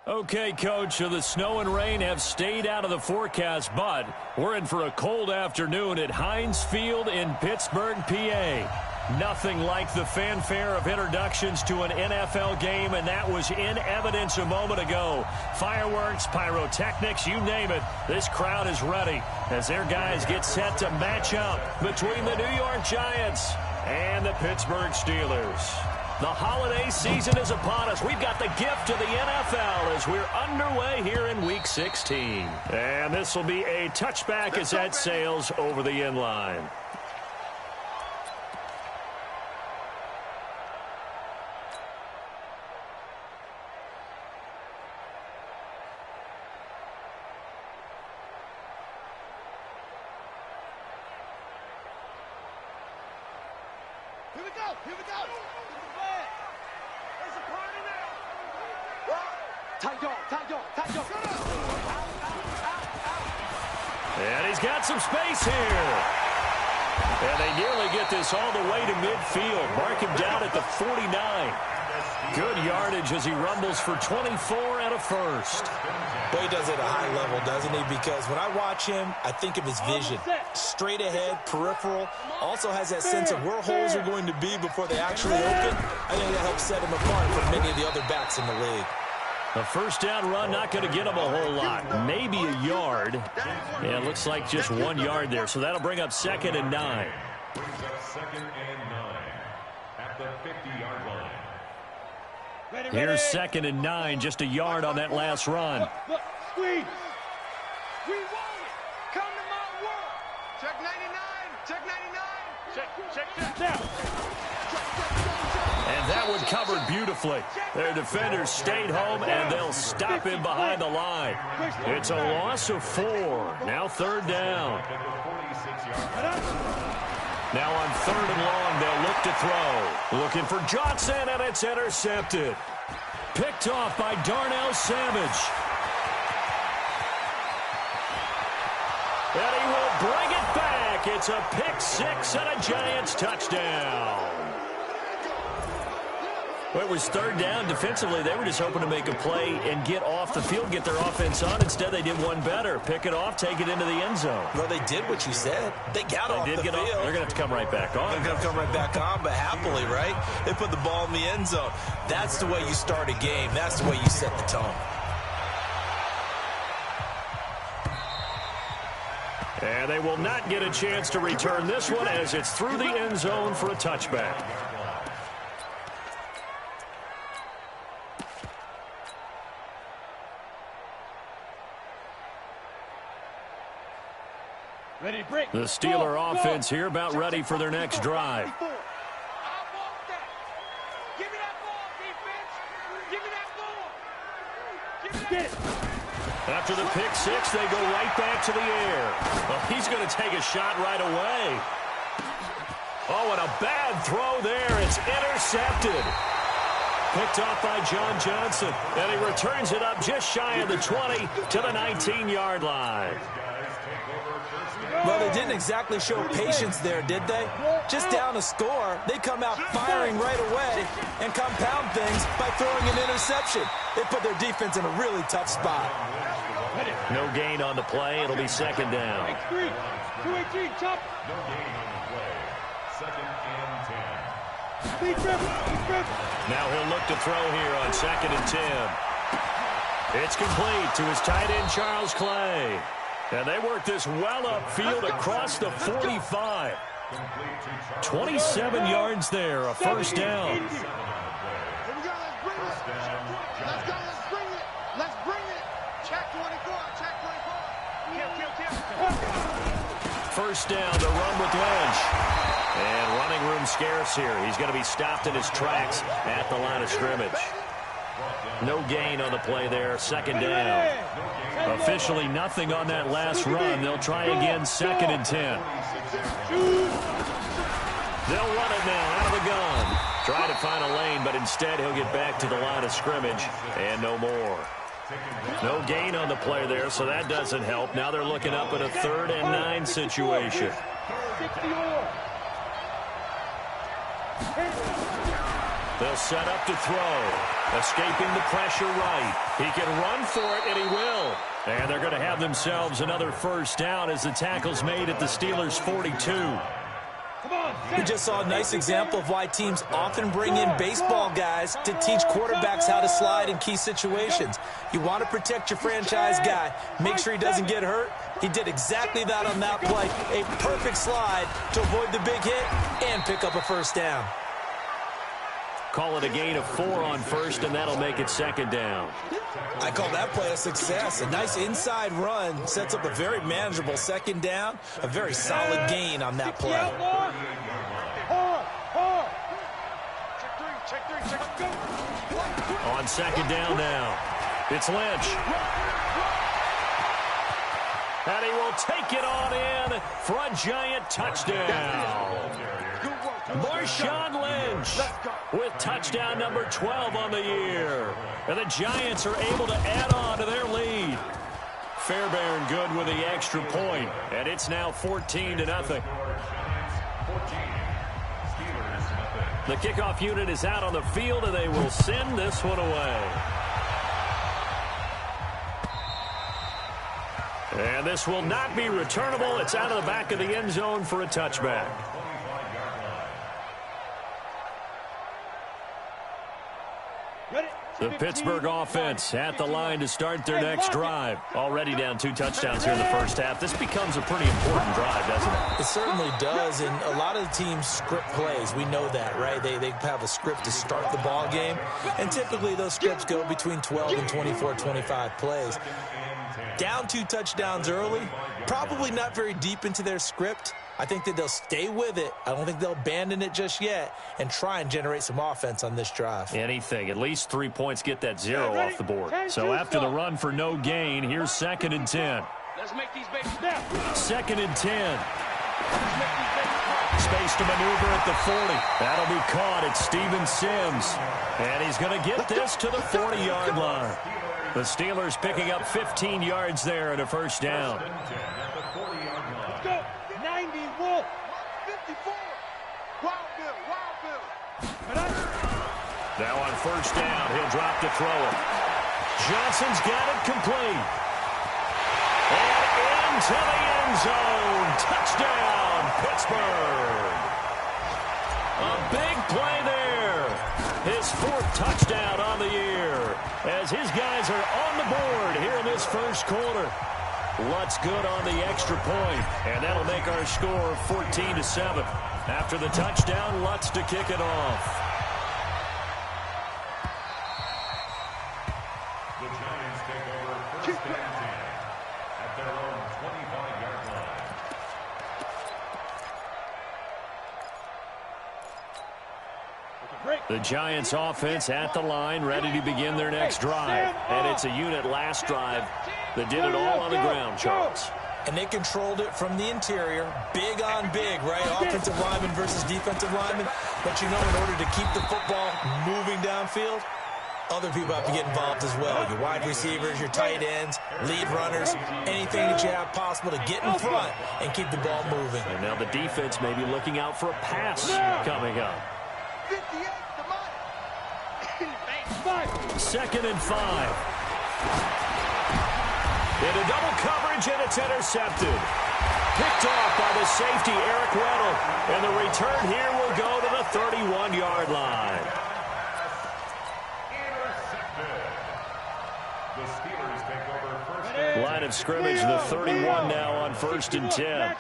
Okay, Coach, so the snow and rain have stayed out of the forecast, but we're in for a cold afternoon at Heinz Field in Pittsburgh, PA. Nothing like the fanfare of introductions to an NFL game, and that was in evidence a moment ago. Fireworks, pyrotechnics, you name it. This crowd is ready as their guys get set to match up between the New York Giants and the Pittsburgh Steelers. The holiday season is upon us. We've got the gift of the NFL as we're underway here in Week 16. And this will be a touchback as that sails over the end line. Here we go! Here we go! There's a party now! Tight dog, tight dog, tight dog! And he's got some space here. And they nearly get this all the way to midfield. Mark him down at the 49. Good yardage as he rumbles for 24 and a first. Well, he does it at a high level, doesn't he? Because when I watch him, I think of his vision. Straight ahead, peripheral. Also has that sense of where holes are going to be before they actually open. I think that helps set him apart from many of the other backs in the league. A first down run, not going to get him a whole lot. Maybe a yard. Yeah, it looks like just 1 yard there. So that'll bring up 2nd and 9. Brings up 2nd and 9 at the 50-yard line. Here's 2nd and 9, just a yard on that last run. Look, squeeze. We want it. Come to my world. Check 99. Check 99. Check now. And that one covered beautifully. Their defenders stayed home, and they'll stop him behind the line. It's a loss of 4. Now 3rd down. Now on 3rd and long, they'll look to throw. Looking for Johnson, and it's intercepted. Picked off by Darnell Savage. And he will bring it back. It's a pick 6 and a Giants touchdown. Well, it was 3rd down. Defensively, they were just hoping to make a play and get off the field, get their offense on. Instead, they did one better. Pick it off, take it into the end zone. Well, they did what you said. They got off the field. They're going to have to come right back on. They're going to come right back on, but happily, right? They put the ball in the end zone. That's the way you start a game. That's the way you set the tone. And they will not get a chance to return this one as it's through the end zone for a touchback. Ready, break. The Steeler offense here about ready for their next drive. I want that. Give me that ball, defense. Give me that ball. Give me that. After the pick 6, they go right back to the air. Well, he's going to take a shot right away. Oh, and a bad throw there. It's intercepted. Picked off by John Johnson. And he returns it up just shy of the 20 to the 19-yard line. Well, they didn't exactly show patience there, did they? Just down a score, they come out firing right away and compound things by throwing an interception. They put their defense in a really tough spot. No gain on the play. It'll be 2nd down. 2-18, chop. No gain on the play. 2nd and 10. Now he'll look to throw here on 2nd and 10. It's complete to his tight end, Charles Clay. And they work this well upfield across the 45. 27 yards there, a first down. Here we go, let's bring it. Let's bring it. Check 24, check 24. First down to run with Lynch. And running room scarce here. He's going to be stopped in his tracks at the line of scrimmage. No gain on the play there, 2nd down. Officially nothing on that last run. They'll try again, 2nd and 10. They'll run it now out of the gun. Try to find a lane, but instead he'll get back to the line of scrimmage and no more. No gain on the play there, so that doesn't help. Now they're looking up at a 3rd and 9 situation. They'll set up to throw. Escaping the pressure right. He can run for it, and he will. And they're going to have themselves another first down as the tackle's made at the Steelers' 42. We just saw a nice example of why teams often bring in baseball guys to teach quarterbacks how to slide in key situations. You want to protect your franchise guy. Make sure he doesn't get hurt. He did exactly that on that play. A perfect slide to avoid the big hit and pick up a first down. Call it a gain of 4 on first, and that'll make it second down. I call that play a success. A nice inside run sets up a very manageable second down. A very solid gain on that play. On second down now, it's Lynch. And he will take it on in for a giant touchdown. Marshawn Lynch with touchdown number 12 on the year. And the Giants are able to add on to their lead. Fairbairn good with the extra point, and it's now 14-0. The kickoff unit is out on the field, and they will send this one away. And this will not be returnable. It's out of the back of the end zone for a touchback. The Pittsburgh offense at the line to start their next drive. Already down 2 touchdowns here in the first half. This becomes a pretty important drive, doesn't it? It certainly does, and a lot of the teams script plays. We know that, right? They have a script to start the ball game, and typically those scripts go between 12 and 24, 25 plays. Down 2 touchdowns early, probably not very deep into their script. I think that they'll stay with it. I don't think they'll abandon it just yet and try and generate some offense on this drive. Anything. At least 3 points get that 0 off the board. So after the run for no gain, here's 2nd and 10. Let's make these babies snap. 2nd and 10. Space to maneuver at the 40. That'll be caught at Steven Sims. And he's going to get this to the 40-yard line. The Steelers picking up 15 yards there and a first down. Let's go. 90, Wolf. 54. Wild Bill. Now on first down, he'll drop to throw it. Johnson's got it complete. And into the end zone. Touchdown, Pittsburgh. A big play there. His 4th touchdown on the year as his guys are on the board here in this first quarter. Lutz good on the extra point, and that'll make our score 14-7. After the touchdown, Lutz to kick it off. The Giants take over first and 10 at their own 25-yard line. The Giants offense at the line, ready to begin their next drive. And it's a unit last drive that did it all on the ground, Charles. And they controlled it from the interior. Big on big, right? Offensive lineman versus defensive lineman. But you know, in order to keep the football moving downfield, other people have to get involved as well. Your wide receivers, your tight ends, lead runners, anything that you have possible to get in front and keep the ball moving. And now the defense may be looking out for a pass coming up. 58 to mine. 2nd and 5. Into double coverage, and it's intercepted. Picked off by the safety, Eric Weddle. And the return here will go to the 31-yard line. The Steelers take over first and Line of scrimmage, the 31 now on 1st and 10.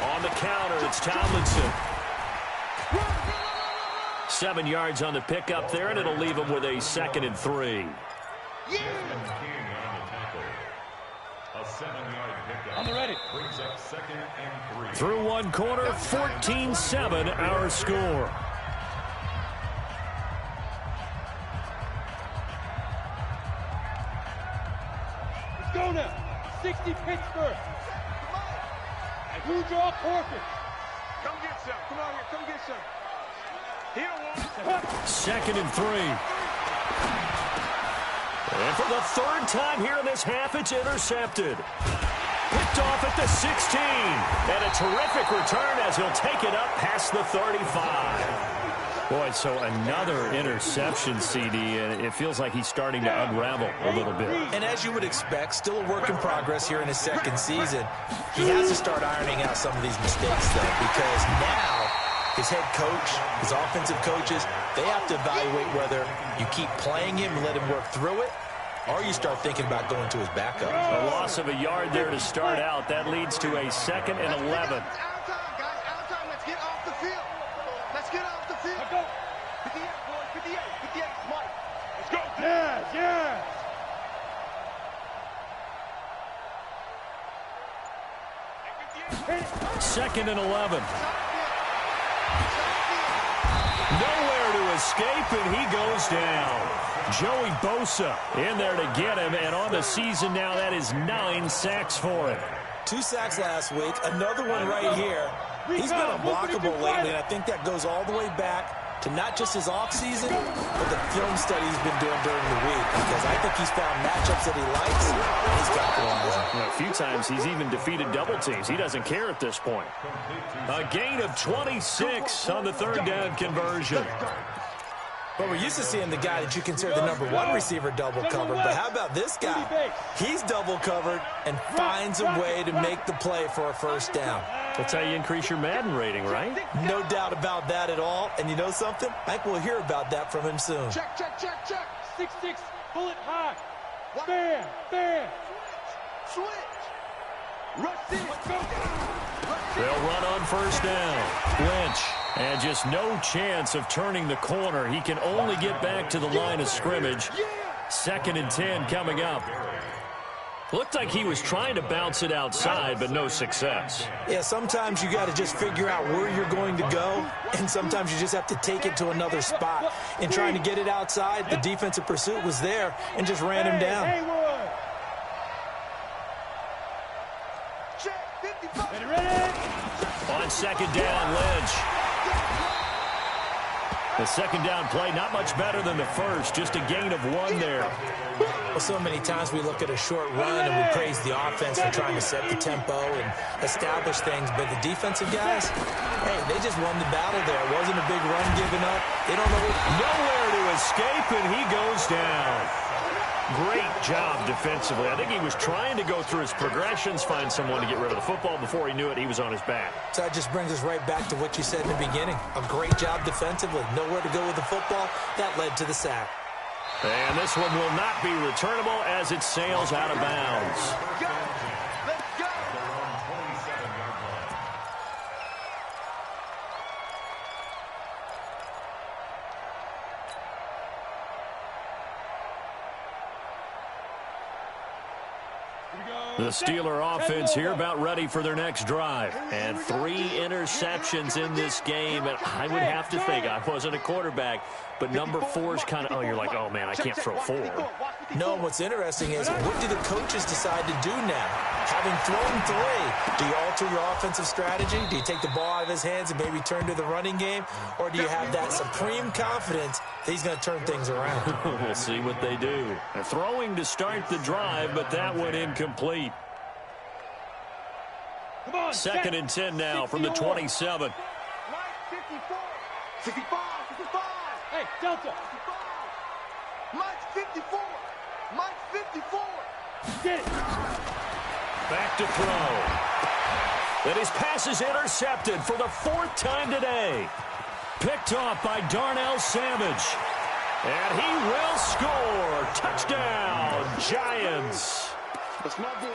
On the counter, it's Tomlinson. 7 yards on the pickup there, and it'll leave him with a 2nd and 3. King on the tackle. A 7-yard pickup. I'm ready. Brings up 2nd and 3. Through one quarter, 14-7 our score. Let's go now. 60 Pittsburgh. And who draw Porter? Come get some. Come on here. Come get some. He don't want it. 2nd and 3. And for the 3rd time here in this half, it's intercepted. Picked picked off at the 16. And a terrific return as he'll take it up past the 35. Boy, so another interception, CD, and it feels like he's starting to unravel a little bit. And as you would expect, still a work in progress here in his second season. He has to start ironing out some of these mistakes, though, because now his head coach, his offensive coaches, they have to evaluate whether you keep playing him and let him work through it, or you start thinking about going to his backup. A loss of a yard there to start out. That leads to a 2nd and 11. Yes, yes. Second and 11. Nowhere to escape, and he goes down. Joey Bosa in there to get him, and on the season now, that is 9 sacks for him. 2 sacks last week, another one right here. He's been unblockable lately, and I think that goes all the way back to not just his offseason, but the film study he's been doing during the week, because I think he's found matchups that he likes, and he's capitalizing. A few times he's even defeated double teams. He doesn't care at this point. A gain of 26 on the 3rd down conversion. But we're used to seeing the guy that you consider the #1 receiver double covered. But how about this guy? He's double covered and finds a way to make the play for a first down. That's how you increase your Madden rating, right? No doubt about that at all. And you know something? I think we'll hear about that from him soon. Check, check, check, check. 6-6, pull it high. Bam, bam. Switch. Rush in. They'll run on first down. Lynch. And just no chance of turning the corner. He can only get back to the line of scrimmage. 2nd and 10 coming up. Looked like he was trying to bounce it outside, but no success. Yeah, sometimes you got to just figure out where you're going to go, and sometimes you just have to take it to another spot. In trying to get it outside, the defensive pursuit was there and just ran him down. On 2nd down, Lynch. The 2nd down play, not much better than the first, just a gain of 1 there. Well, so many times we look at a short run and we praise the offense for trying to set the tempo and establish things, but the defensive guys, hey, they just won the battle there. It wasn't a big run given up. They don't know nowhere to escape, and he goes down. Great job defensively. I think he was trying to go through his progressions, find someone to get rid of the football. Before he knew it, he was on his back. So that just brings us right back to what you said in the beginning. A great job defensively. Nowhere to go with the football. That led to the sack. And this one will not be returnable as it sails out of bounds. The Steeler offense here about ready for their next drive. And 3 interceptions in this game. And I would have to think, I wasn't a quarterback, but number 4 is kind of, you're like, oh, man, I can't throw 4. No, what's interesting is what do the coaches decide to do now? Having thrown 3, do you alter your offensive strategy? Do you take the ball out of his hands and maybe turn to the running game? Or do you have that supreme confidence that he's going to turn things around? We'll see what they do. They're throwing to start the drive, but that one incomplete. 2nd and 10 now from the 27. 55. Hey, Delta. Mike 54. Mike 54. Get it. Back to throw. And his pass is intercepted for the 4th time today. Picked off by Darnell Savage. And he will score. Touchdown, Giants. That's my boy.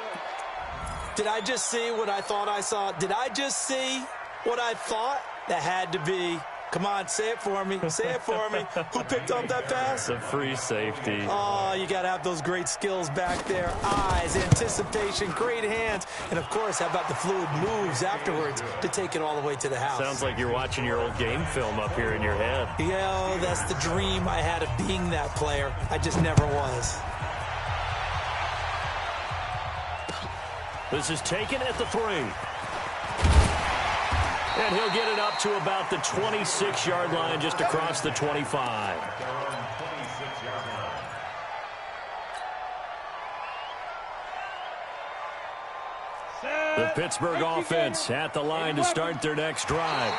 Did I just see what I thought I saw? Did I just see what I thought? That had to be. Come on, say it for me. Say it for me. Who picked up that pass? The free safety. Oh, you got to have those great skills back there. Eyes, anticipation, great hands. And, of course, how about the fluid moves afterwards to take it all the way to the house? Sounds like you're watching your old game film up here in your head. Yeah, that's the dream I had of being that player. I just never was. This is taken at the 3. And he'll get it up to about the 26-yard line, just across the 25. The Pittsburgh offense at the line to start their next drive.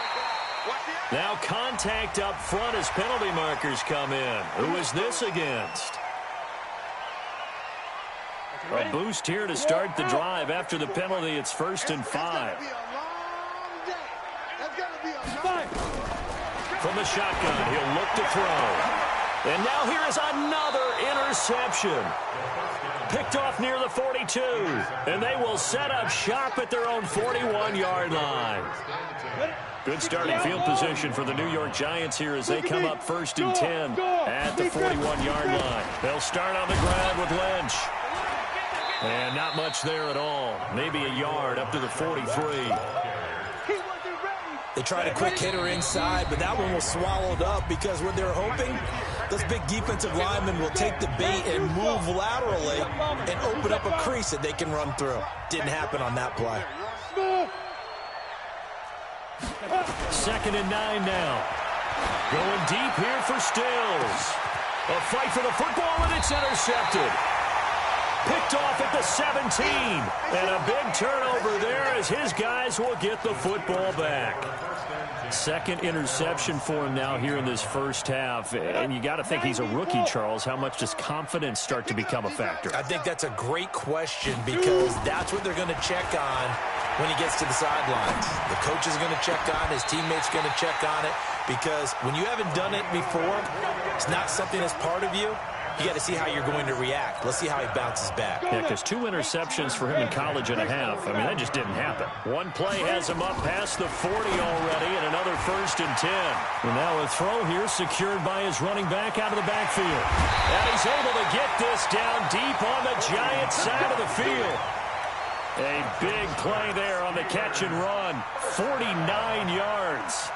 Now contact up front as penalty markers come in. Who is this against? A boost here to start the drive. After the penalty, it's 1st and 5. From the shotgun, he'll look to throw. And now here is another interception. Picked off near the 42. And they will set up shop at their own 41-yard line. Good starting field position for the New York Giants here as they come up 1st and 10 at the 41-yard line. They'll start on the ground with Lynch. And not much there at all. Maybe a yard up to the 43. They tried a quick hitter inside, but that one was swallowed up because what they're hoping, those big defensive linemen will take the bait and move laterally and open up a crease that they can run through. Didn't happen on that play. 2nd and 9 now. Going deep here for Stills. A fight for the football, and it's intercepted. Picked off at the 17. And a big turnover there as his guys will get the football back. Second interception for him now here in this first half. And you got to think he's a rookie, Charles. How much does confidence start to become a factor? I think that's a great question because that's what they're going to check on when he gets to the sidelines. The coach is going to check on, his teammates going to check on it, because when you haven't done it before, it's not something that's part of you. You got to see how you're going to react. Let's see how he bounces back. Yeah, because 2 interceptions for him in college and a half. I mean, that just didn't happen. One play has him up past the 40 already, and another 1st and 10. And now a throw here secured by his running back out of the backfield. And he's able to get this down deep on the Giants side of the field. A big play there on the catch and run. 49 yards.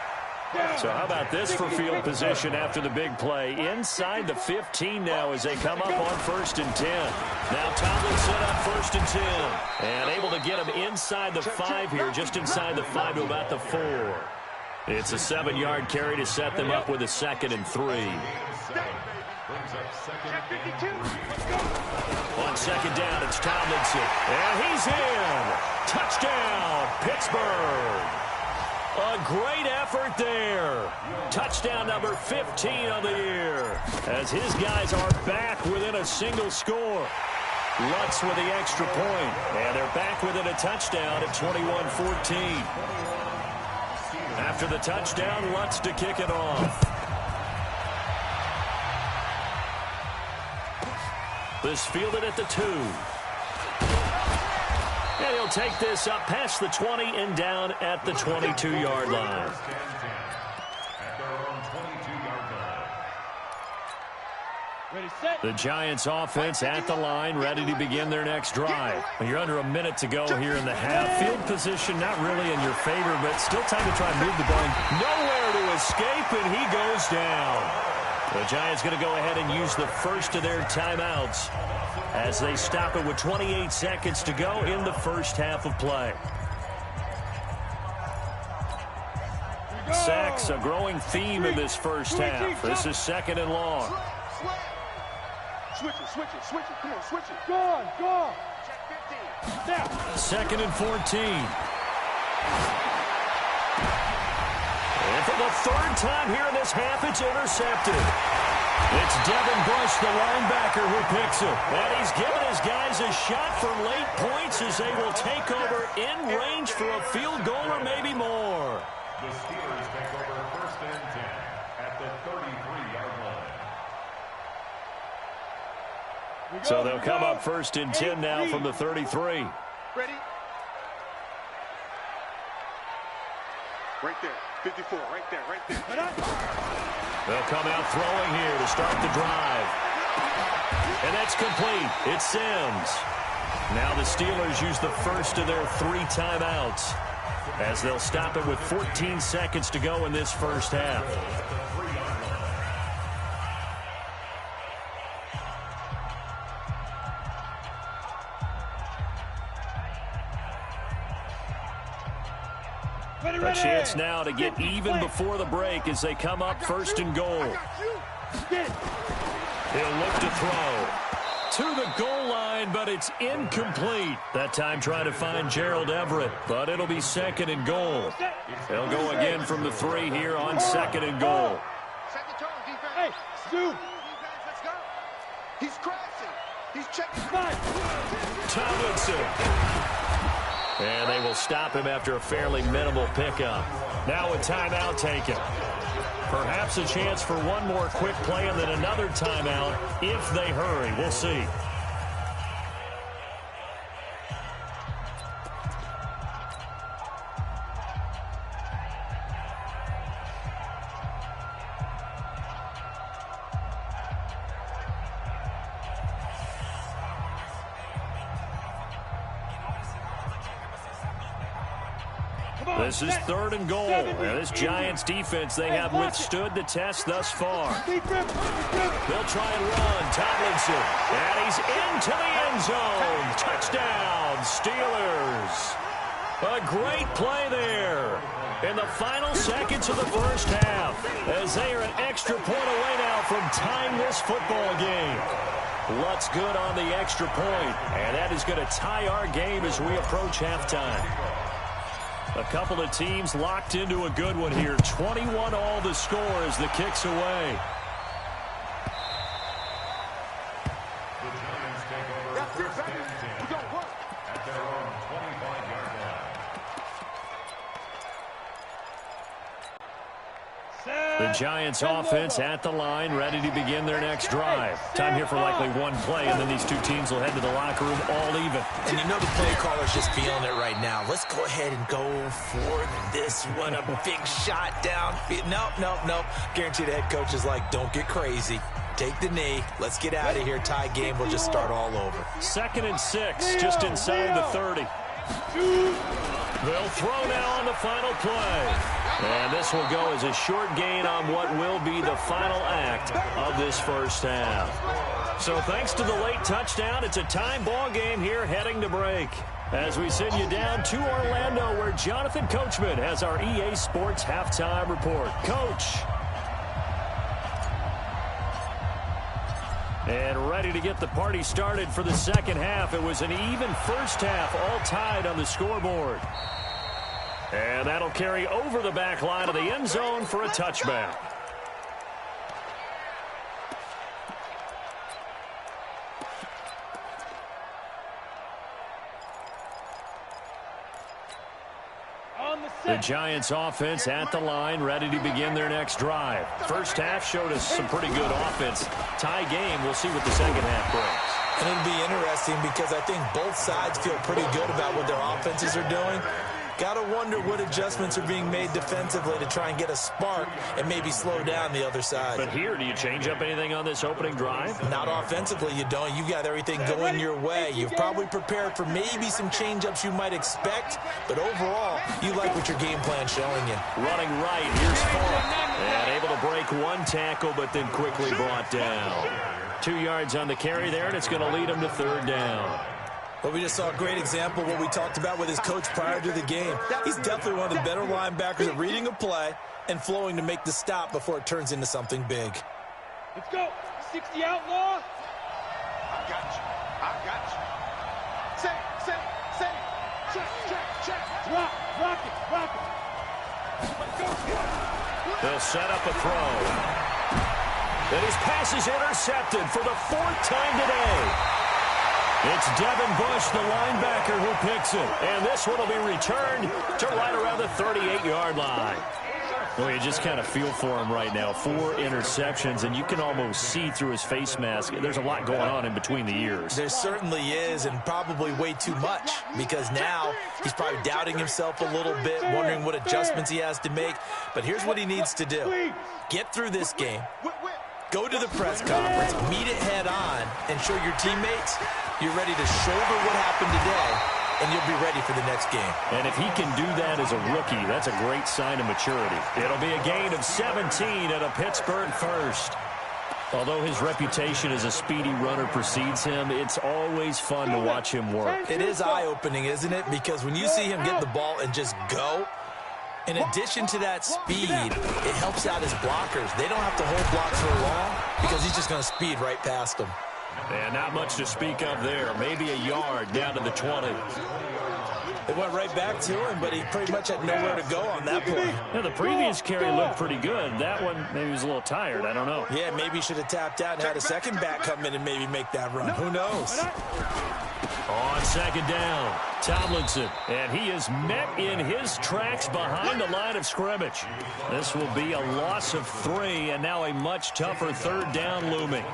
So how about this for field position after the big play? Inside the 15 now as they come up on 1st and 10. Now Tomlinson up 1st and 10. And able to get him inside the 5 here, just inside the 5 to about the 4. It's a 7-yard carry to set them up with a 2nd and 3. On 2nd down, it's Tomlinson. And he's in. Touchdown, Pittsburgh. A great effort there. Touchdown number 15 of the year. As his guys are back within a single score. Lutz with the extra point. And they're back within a touchdown at 21-14. After the touchdown, Lutz to kick it off. This fielded at the 2. And he'll take this up past the 20 and down at the 22-yard line. The Giants offense at the line, ready to begin their next drive. You're under a minute to go here in the half. Field position not really in your favor, but still time to try and move the ball. Nowhere to escape, and he goes down. The Giants going to go ahead and use the first of their timeouts as they stop it with 28 seconds to go in the first half of play. Sacks, a growing theme in this first half. This is 2nd and long. Switch it. Come on, switch it. Go on. Now. 2nd and 14. And for the 3rd time here in this half, it's intercepted. It's Devin Bush, the linebacker, who picks it. And he's given his guys a shot for late points as they will take over in range for a field goal or maybe more. The Steelers take over 1st and 10 at the 33-yard line. So they'll come up 1st and 10 now from the 33. Ready? Right there. 54, right there. They'll come out throwing here to start the drive. And that's complete. It's Sims. Now the Steelers use the first of their 3 timeouts as they'll stop it with 14 seconds to go in this first half. A chance now to get even before the break as they come up 1st and goal. He'll look to throw. to the goal line, but it's incomplete. That time trying to find Gerald Everett, but it'll be 2nd and goal. They'll go again from the 3 here on 2nd and goal. Hey, Stu. Let's go. He's crashing. He's checking. Tomlinson. And they will stop him after a fairly minimal pickup. Now a timeout taken. Perhaps a chance for one more quick play and then another timeout if they hurry. We'll see. This is 3rd and goal. Now this Giants defense, they have withstood the test thus far. They'll try and run. Tomlinson. And he's into the end zone. Touchdown, Steelers. A great play there in the final seconds of the first half as they are an extra point away now from tying this football game. Lutz good on the extra point, and that is going to tie our game as we approach halftime. A couple of teams locked into a good one here. 21 all the score as the kick's away. The Giants take over 1st and 10 at their own 25-yard line. The Giants offense at the line, ready to begin their next drive. Time here for likely one play, and then these two teams will head to the locker room all even. And you know the play caller's just feeling it right now. Let's go ahead and go for this one. A big shot down. Nope. Guarantee the head coach is like, don't get crazy. Take the knee. Let's get out of here. Tie game. We'll just start all over. 2nd and 6, just inside the 30. They'll throw now on the final play. And this will go as a short gain on what will be the final act of this first half. So thanks to the late touchdown, it's a time ball game here heading to break. As we send you down to Orlando, where Jonathan Coachman has our EA Sports halftime report. Coach. And ready to get the party started for the second half. It was an even first half, all tied on the scoreboard. And that'll carry over the back line of the end zone for a touchback. The Giants offense at the line, ready to begin their next drive. First half showed us some pretty good offense. Tie game, we'll see what the second half brings. And it'll be interesting because I think both sides feel pretty good about what their offenses are doing. Got to wonder what adjustments are being made defensively to try and get a spark and maybe slow down the other side. But here, do you change up anything on this opening drive? Not offensively, you don't. You got everything going your way. You've probably prepared for maybe some change-ups you might expect, but overall, you like what your game plan's showing you. Running right, here's Falk. And able to break one tackle, but then quickly brought down. 2 yards on the carry there, and it's going to lead him to 3rd down. But we just saw a great example of what we talked about with his coach prior to the game. He's definitely one of the better linebackers at reading a play and flowing to make the stop before it turns into something big. Let's go. 60 outlaw. I got you. Say. Check. Rock it. Let's go. They'll set up a throw. And his pass is intercepted for the 4th time today. It's Devin Bush, the linebacker, who picks it. And this one will be returned to right around the 38-yard line. Well, you just kind of feel for him right now. 4 interceptions, and you can almost see through his face mask. There's a lot going on in between the ears. There certainly is, and probably way too much, because now he's probably doubting himself a little bit, wondering what adjustments he has to make. But here's what he needs to do. Get through this game. Go to the press conference, meet it head on, and show your teammates you're ready to shoulder what happened today, and you'll be ready for the next game. And if he can do that as a rookie, that's a great sign of maturity. It'll be a gain of 17 at a Pittsburgh first. Although his reputation as a speedy runner precedes him, it's always fun to watch him work. It is eye-opening, isn't it? Because when you see him get the ball and just go, in addition to that speed, it helps out his blockers. They don't have to hold blocks for long because he's just going to speed right past them. And not much to speak of there. Maybe a yard down to the 20. It went right back to him, but he pretty much had nowhere to go on that play. Yeah, the previous carry looked pretty good. That one, maybe he was a little tired. I don't know. Yeah, maybe he should have tapped out and had a second back come in and maybe make that run. Who knows? On second down, Tomlinson. And he is met in his tracks behind the line of scrimmage. This will be a loss of 3, and now a much tougher third down looming.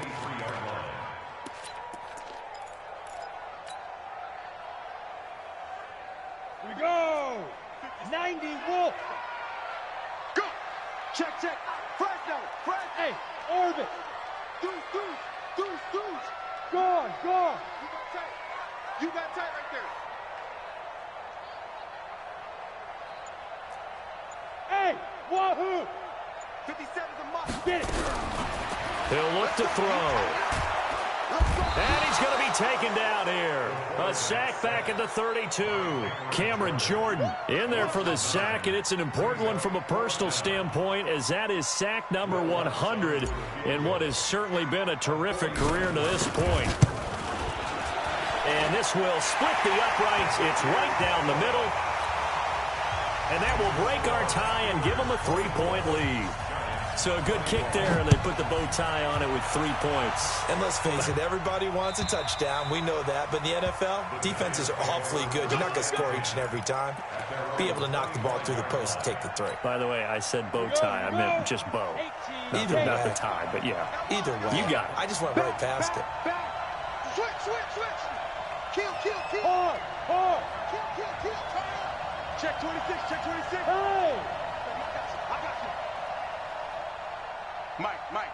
Here we go. 90 Wolf. Go. Check, check. Fresno. Hey, Orbit. Deuce. Gone. You got tight right there. Hey, wahoo. 57's a must. Get it. He'll look to throw. And he's going to be taken down here. A sack back at the 32. Cameron Jordan in there for the sack, and it's an important one from a personal standpoint, as that is sack number 100 in what has certainly been a terrific career to this point. And this will split the uprights. It's right down the middle. And that will break our tie and give them a 3-point lead. So a good kick there, and they put the bow tie on it with 3 points. And let's face it, everybody wants a touchdown. We know that. But in the NFL, defenses are awfully good. You're not going to score each and every time. Be able to knock the ball through the post and take the 3. By the way, I said bow tie. I meant just bow. Either way. Not the tie, but yeah. Either way. You got it. I just went right past it. Back. Switch. Kill. Hard. Kill. Check 26. Hey. I got you. Mike.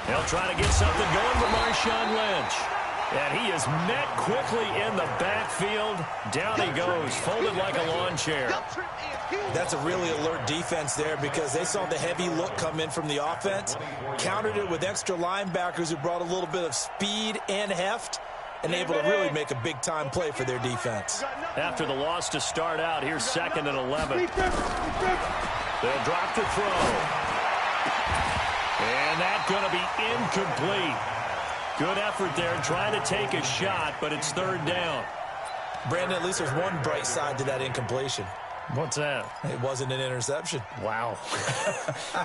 They'll try to get something going for Marshawn Lynch. And he is met quickly in the backfield. Down he goes, folded like a lawn chair. That's a really alert defense there because they saw the heavy look come in from the offense, countered it with extra linebackers who brought a little bit of speed and heft, and able to really make a big-time play for their defense. After the loss to start out, here's 2nd and 11. They'll drop to throw. And that's going to be incomplete. Good effort there trying to take a shot, but it's 3rd down. Brandon, at least there's one bright side to that incompletion. What's that? It wasn't an interception. Wow.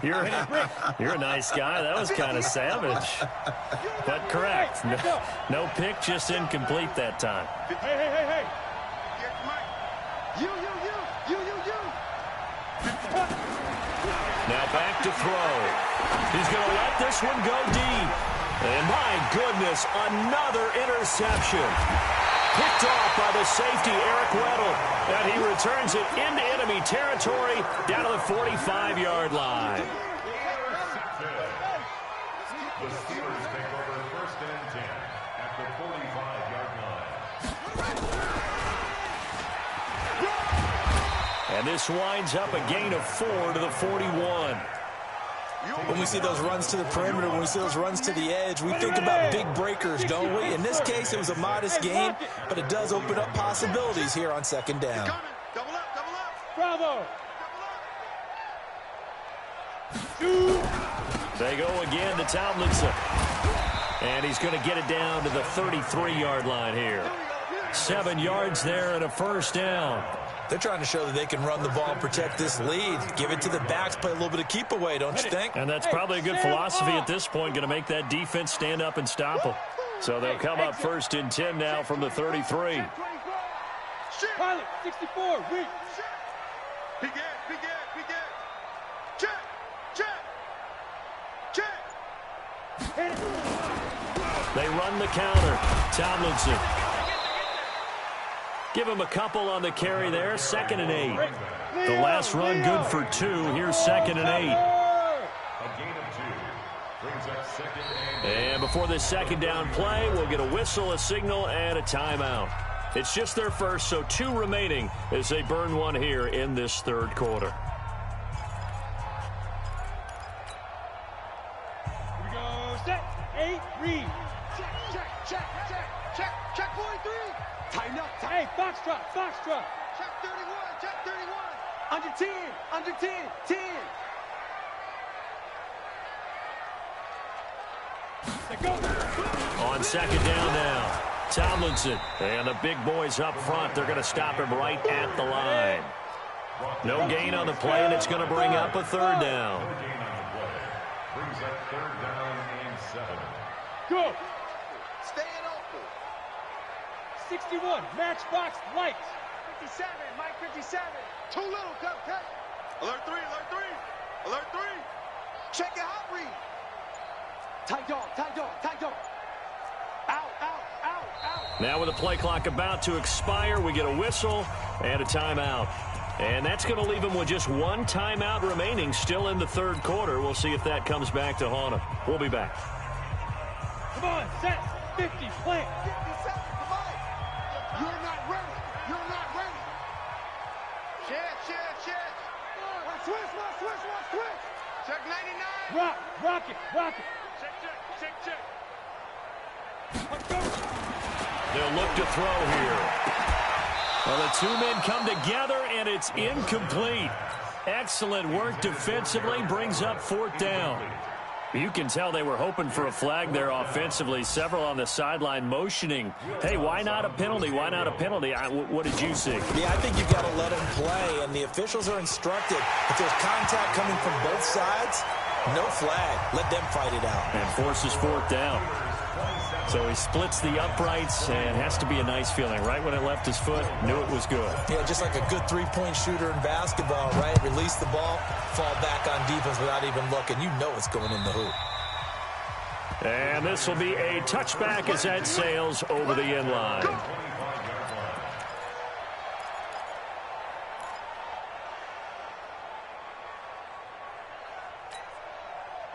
You're a nice guy. That was kind of savage. But correct. No pick, just incomplete that time. Hey. You. Now back to throw. He's going to let this one go deep. And my goodness, another interception. Picked off by the safety, Eric Weddle. And he returns it into enemy territory down to the 45-yard line. The Steelers take over 1st and 10 at the 45-yard line. And this winds up a gain of 4 to the 41. When we see those runs to the perimeter, when we see those runs to the edge, we think about big breakers, don't we? In this case, it was a modest gain, but it does open up possibilities here on 2nd down. Double up. Bravo. They go again to Tomlinson. And he's going to get it down to the 33-yard line here. 7 yards there and a 1st down. They're trying to show that they can run the ball and protect this lead. Give it to the backs, play a little bit of keep away, don't you think? And that's probably a good philosophy at this point, going to make that defense stand up and stop them. So they'll come up 1st and 10 now from the 33. Pilot, 64, reach. Begin. Check. They run the counter. Tomlinson. Give him a couple on the carry there. 2nd and 8. The last run good for 2. Here's 2nd and 8. A gain of 2 brings up 2nd and 8. And before this 2nd down play, we'll get a whistle, a signal, and a timeout. It's just their first, so 2 remaining as they burn one here in this 3rd quarter. Here we go. Set. 8, read. Check 43. Tighten up. Hey, Foxtrot. Check 31. Under 10. On second down now, Tomlinson. And the big boys up front, they're going to stop him right at the line. No gain on the play, and it's going to bring up a third down. Brings up third down and 7. Go. Staying open. 61, matchbox lights. 57, Mike 57. Too little, cut. Alert 3, alert 3. Alert 3. Check your hot read. Tight dog. Out. Now with the play clock about to expire, we get a whistle and a timeout. And that's going to leave them with just one timeout remaining still in the third quarter. We'll see if that comes back to haunt them. We'll be back. Come on, set. 50, plant. 57, come on. You're not ready. Shit. Switch. Check 99. Rock it. Check. Let's go. They'll look to throw here. Well, the two men come together, and it's incomplete. Excellent work defensively, brings up fourth down. You can tell they were hoping for a flag there offensively. Several on the sideline motioning, hey, why not a penalty? What did you see? Yeah, I think you've got to let him play, and the officials are instructed. If there's contact coming from both sides, no flag. Let them fight it out. And forces fourth down. So he splits the uprights, and has to be a nice feeling. Right when it left his foot, knew it was good. Yeah, just like a good three-point shooter in basketball, right? Release the ball, fall back on defense without even looking. You know it's going in the hoop. And this will be a touchback as that sails over the end line.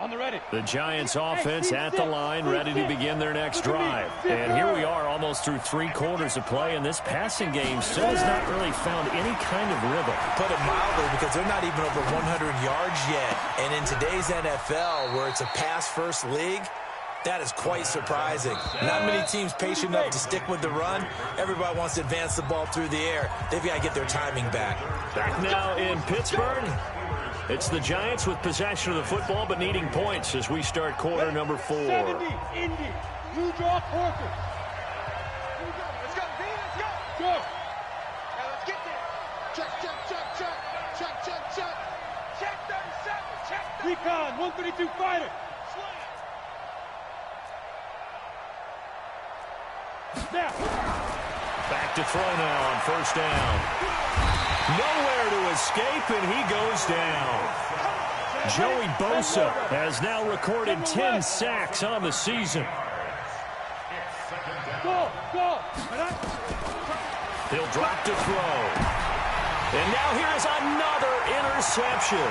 On the ready. The Giants offense at the line, ready to begin their next drive. And here we are almost through 3 quarters of play, and this passing game still has not really found any kind of rhythm. Put it mildly, because they're not even over 100 yards yet. And in today's NFL, where it's a pass-first league, that is quite surprising. Not many teams patient enough to stick with the run. Everybody wants to advance the ball through the air. They've got to get their timing back. Back now in Pittsburgh. It's the Giants with possession of the football, but needing points as we start quarter number 4. 70, Indy. You draw Porter. Let's go, B, let's go. Go. Now let's get there. Check. Check 37. Check 37. Recon, 132 fighter. Snap. Back to throw now on first down. Nowhere to escape, and he goes down. Joey Bosa has now recorded 10 sacks on the season. Go. He'll drop to throw. And now here is another interception.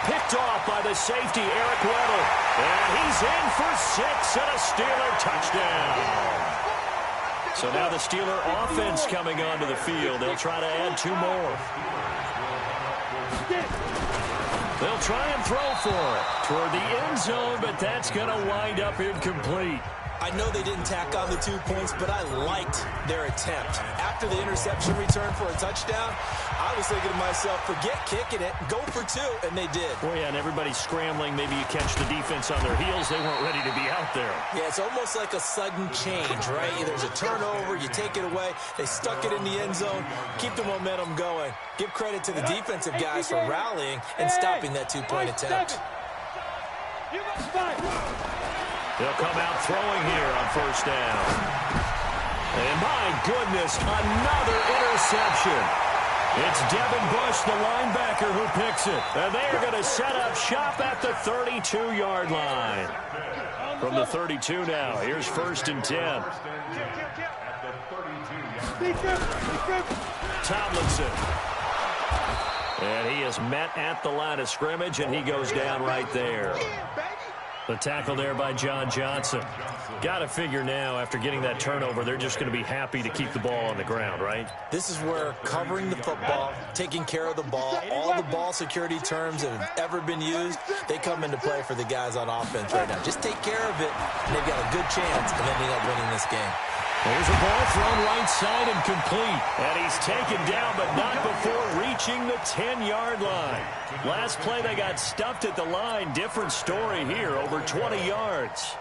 Picked off by the safety, Eric Weddle. And he's in for 6 and a Steeler touchdown. So now the Steeler offense coming onto the field. They'll try to add 2 more. They'll try and throw for it toward the end zone, but that's going to wind up incomplete. I know they didn't tack on the 2 points, but I liked their attempt. After the interception return for a touchdown, I was thinking to myself, forget kicking it, go for 2, and they did. Oh, yeah, and everybody's scrambling. Maybe you catch the defense on their heels. They weren't ready to be out there. Yeah, it's almost like a sudden change, right? There's a turnover, you take it away, they stuck it in the end zone, keep the momentum going. Give credit to the defensive guys for rallying and stopping that 2-point attempt. They'll come out throwing here on first down. And my goodness, another interception. It's Devin Bush, the linebacker, who picks it. And they are going to set up shop at the 32-yard line. From the 32 now, here's 1st and 10. Tomlinson. And he is met at the line of scrimmage, and he goes down right there. The tackle there by John Johnson. Got to figure now, after getting that turnover, they're just going to be happy to keep the ball on the ground, right? This is where covering the football, taking care of the ball, all the ball security terms that have ever been used, they come into play for the guys on offense right now. Just take care of it, and they've got a good chance of ending up winning this game. There's a ball thrown right side and complete. And he's taken down, but not before reaching the 10-yard line. Last play, they got stuffed at the line. Different story here, over 20 yards.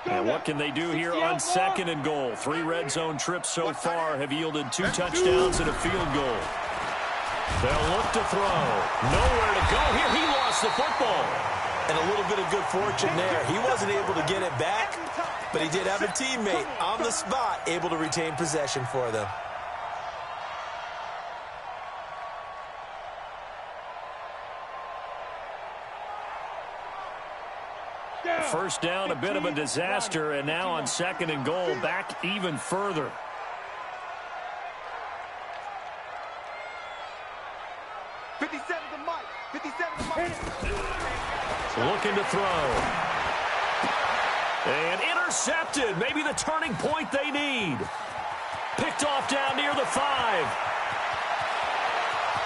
And what can they do here on 2nd and goal? 3 red zone trips so far have yielded 2 touchdowns and a field goal. They'll look to throw. Nowhere to go here. He lost the football. And a little bit of good fortune there. He wasn't able to get it back, but he did have a teammate on the spot able to retain possession for them. First down, a bit of a disaster, and now on 2nd and goal, back even further. Looking to throw. And intercepted. Maybe the turning point they need. Picked off down near the 5.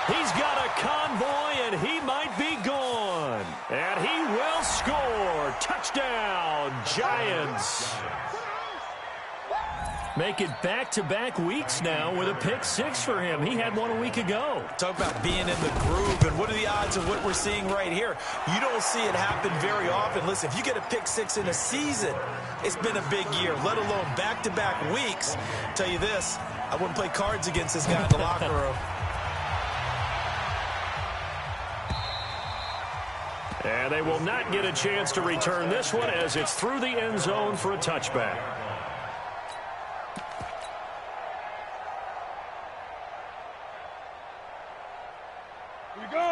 He's got a convoy, and he might be gone. And he will score. Touchdown, Giants. Make it back-to-back weeks now with a pick 6 for him. He had one a week ago. Talk about being in the groove, and what are the odds of what we're seeing right here? You don't see it happen very often. Listen, if you get a pick 6 in a season, it's been a big year, let alone back-to-back weeks. I'll tell you this, I wouldn't play cards against this guy in the locker room. And they will not get a chance to return this one as it's through the end zone for a touchback.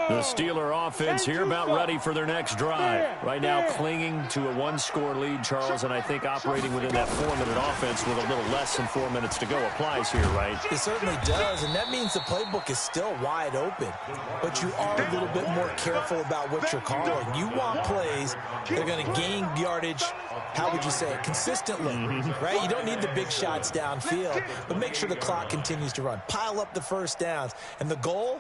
The Steeler offense here about ready for their next drive. Right now clinging to a 1-score lead, Charles, and I think operating within that 4-minute offense with a little less than 4 minutes to go applies here, right? It certainly does, and that means the playbook is still wide open. But you are a little bit more careful about what you're calling. You want plays that are going to gain yardage, how would you say it, consistently, right? You don't need the big shots downfield, but make sure the clock continues to run. Pile up the first downs, and the goal?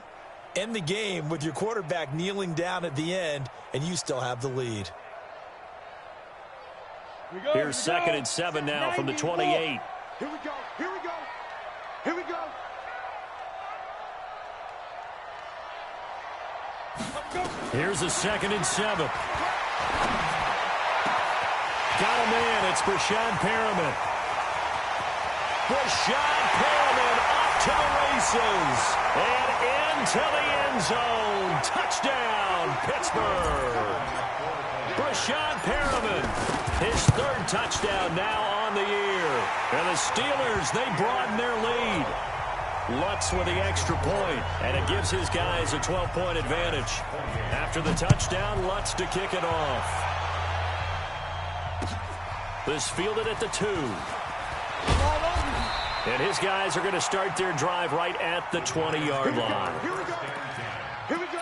End the game with your quarterback kneeling down at the end, and you still have the lead. Here's 2nd and 7 now from the 28. Here we go. Here we go. Here we go. Here's a 2nd and 7. Got a man. It's Brashad Perriman. Brashad Perriman off to the races. And into the end zone. Touchdown, Pittsburgh. Brashad Perriman, his 3rd touchdown now on the year. And the Steelers, they broaden their lead. Lutz with the extra point, and it gives his guys a 12-point advantage. After the touchdown, Lutz to kick it off. This fielded at the 2. And his guys are going to start their drive right at the 20-yard line. Here we go. Here we go.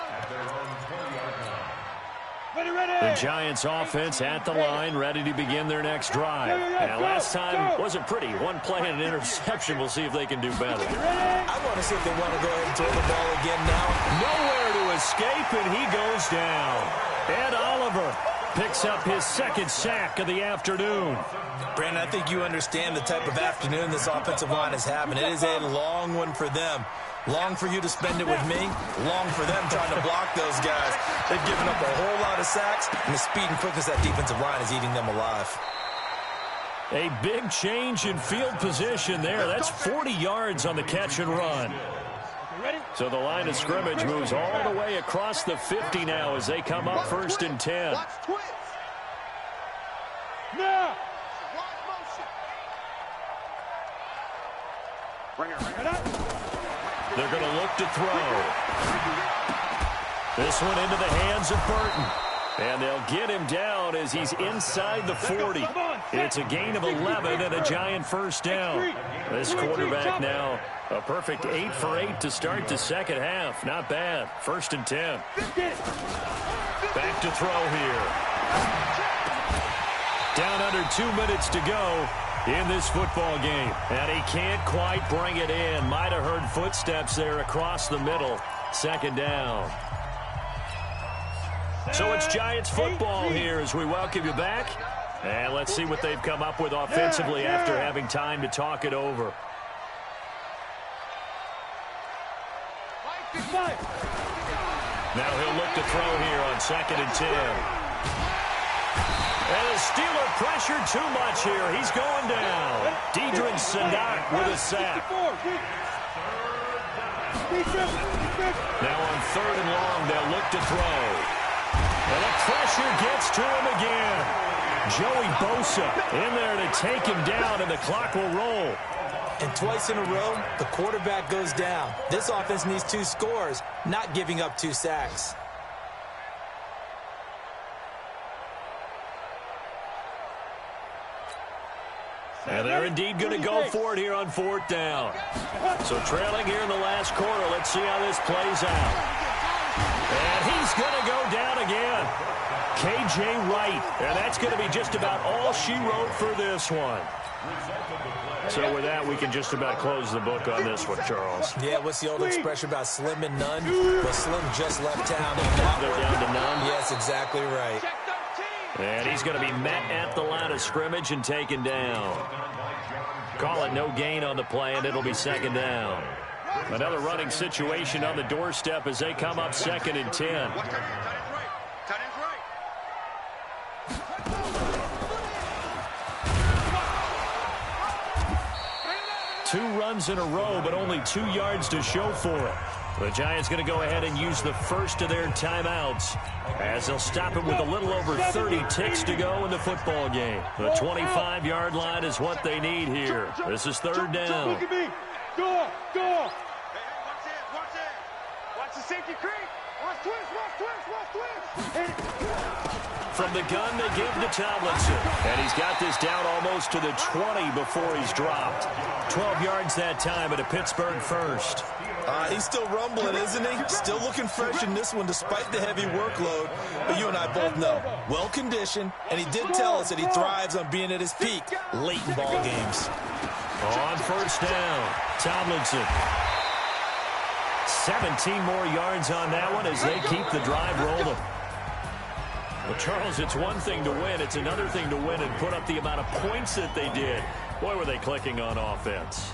The Giants offense at the line, ready to begin their next drive. And last time wasn't pretty. One play and an interception. We'll see if they can do better. I want to see if they want to go ahead and throw the ball again now. Nowhere to escape, and he goes down. Ed Oliver picks up his 2nd sack of the afternoon. Brandon, I think you understand the type of afternoon this offensive line is having. It is a long one for them. Long for you to spend it with me. Long for them trying to block those guys. They've given up a whole lot of sacks, and the speed and quickness of that defensive line is eating them alive. A big change in field position there. That's 40 yards on the catch and run. So the line of scrimmage moves all the way across the 50 now as they come up 1st and 10. Now. They're going to look to throw. This one into the hands of Burton. And they'll get him down as he's inside the 40. It's a gain of 11 and a Giant first down. This quarterback now a perfect 8 for 8 to start the second half. Not bad. 1st and 10. Back to throw here. Down under 2 minutes to go in this football game. And he can't quite bring it in. Might have heard footsteps there across the middle. 2nd down. So it's Giants football here as we welcome you back. And let's see what they've come up with offensively after having time to talk it over. Now he'll look to throw here on 2nd and 10. And the Steeler pressure too much here. He's going down. Deidrin Sadat with a sack. Now on 3rd and long, they'll look to throw. And the pressure gets to him again. Joey Bosa in there to take him down, and the clock will roll. And twice in a row, the quarterback goes down. This offense needs 2 scores, not giving up 2 sacks. And they're indeed going to go for it here on 4th down. So trailing here in the last quarter. Let's see how this plays out. And he's going to go down again. K.J. Wright. And that's going to be just about all she wrote for this one. So with that, we can just about close the book on this one, Charles. Yeah, what's the old expression about slim and none? Well, Slim just left town. They're down to none? Yes, exactly right. And he's going to be met at the line of scrimmage and taken down. Call it no gain on the play, and it'll be 2nd down. Another running situation on the doorstep as they come up 2nd and 10. Two runs in a row, but only 2 yards to show for it. The Giants going to go ahead and use the first of their timeouts as they'll stop it with a little over 30 ticks to go in the football game. The 25-yard line is what they need here. This is 3rd down. Look at me. Door. Watch the safety creep. Watch twist. From the gun, they give to Tomlinson. And he's got this down almost to the 20 before he's dropped. 12 yards that time at a Pittsburgh first. He's still rumbling, isn't he? Still looking fresh in this one despite the heavy workload. But you and I both know, well-conditioned, and he did tell us that he thrives on being at his peak late in ball games. On 1st down, Tomlinson. 17 more yards on that one as they keep the drive rolling. Well, Charles, it's one thing to win. It's another thing to win and put up the amount of points that they did. Boy, were they clicking on offense.